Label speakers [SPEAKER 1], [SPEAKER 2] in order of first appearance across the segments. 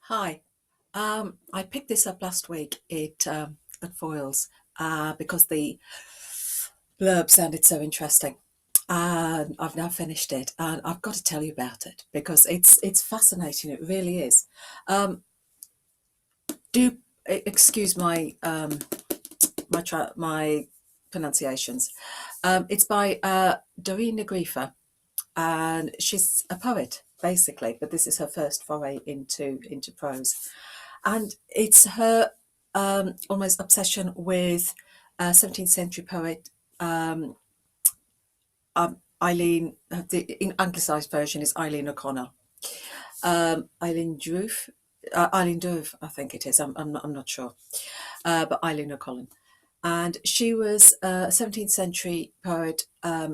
[SPEAKER 1] Hi. I picked this up last week at Foyles because the blurb sounded so interesting. And I've now finished it, and I've got to tell you about it because it's fascinating. It really is. Um, do excuse my pronunciations. It's by Doireann Ghriofa, and she's a poet basically, but this is her first foray into prose. And it's her almost obsession with 17th century poet Eileen. The anglicised version is Eileen O'Connell. Eibhlin Dudh, I think it is. I'm not sure, but Eileen O'Connell. And she was a 17th century poet.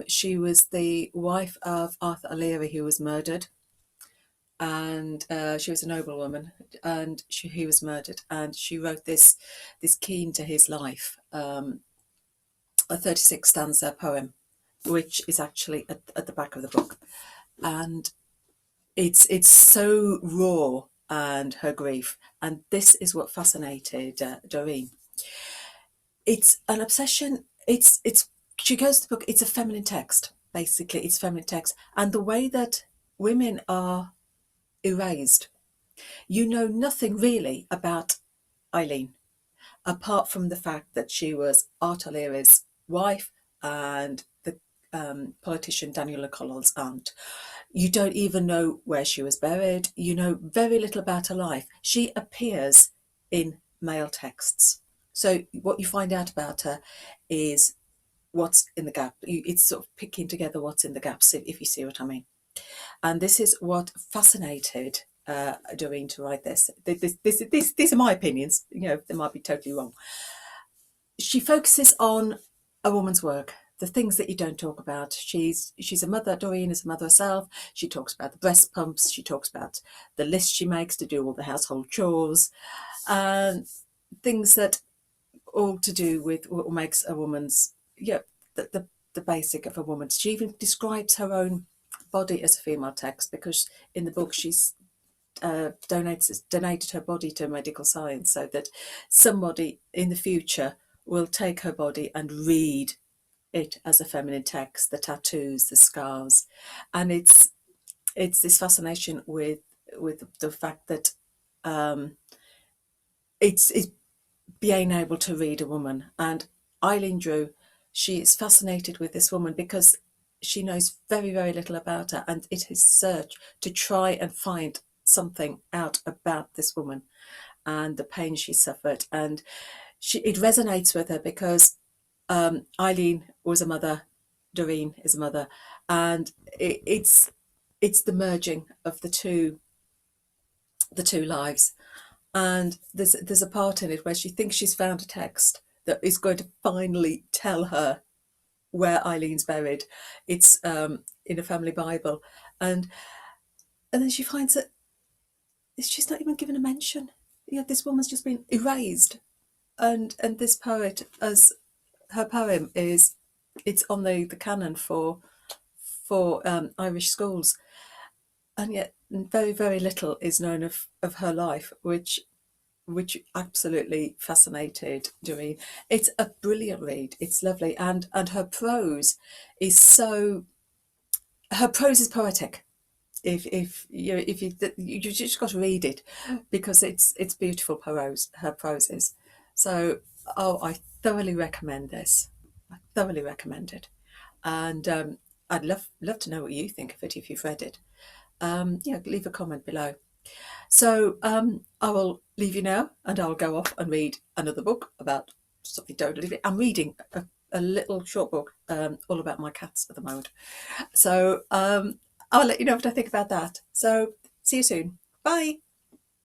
[SPEAKER 1] She was the wife of Arthur O'Leary, who was murdered, and she was a noblewoman, and he was murdered. And she wrote this keen to his life, a 36 stanza poem, which is actually at the back of the book, and it's so raw and her grief, and this is what fascinated Doreen. It's an obsession. It's she goes to the book. It's a feminine text, basically. It's feminine text, and the way that women are erased. You know nothing really about Eileen, apart from the fact that she was Art O'Leary's wife and the politician Daniel O'Connell's aunt. You don't even know where she was buried. You know very little about her life. She appears in male texts. So what you find out about her is what's in the gap. It's sort of picking together what's in the gaps, if you see what I mean. And this is what fascinated Doreen to write this. These are my opinions. You know, they might be totally wrong. She focuses on a woman's work, the things that you don't talk about. She's a mother. Doreen is a mother herself. She talks about the breast pumps. She talks about the list she makes to do all the household chores, and things that all to do with what makes a woman's the basic of a woman. She even describes her own body as a female text because in the book she's donated her body to medical science so that somebody in the future will take her body and read it as a feminine text, the tattoos, the scars. And it's this fascination with the fact that it's being able to read a woman. And Eileen Drew, she is fascinated with this woman because she knows very, very little about her, and it is search to try and find something out about this woman and the pain she suffered. And it resonates with her because Eileen was a mother, Doreen is a mother, and it's the merging of the two lives. And there's a part in it where she thinks she's found a text that is going to finally tell her where Eileen's buried. It's in a family Bible, and then she finds that she's not even given a mention. You know, this woman's just been erased, and this poet, as her poem is, it's on the canon for Irish schools, and yet very very little is known of her life, which absolutely fascinated Doreen. It's a brilliant read. It's lovely, and her prose is so. Her prose is poetic. If you just got to read it because it's beautiful prose. Her prose is so. Oh, I thoroughly recommend this. I thoroughly recommend it, and I'd love to know what you think of it if you've read it. Yeah, leave a comment below. So I will leave you now, and I'll go off and read another book about something totally different. I'm reading a little short book all about my cats at the moment. So I'll let you know what I think about that. So see you soon. Bye.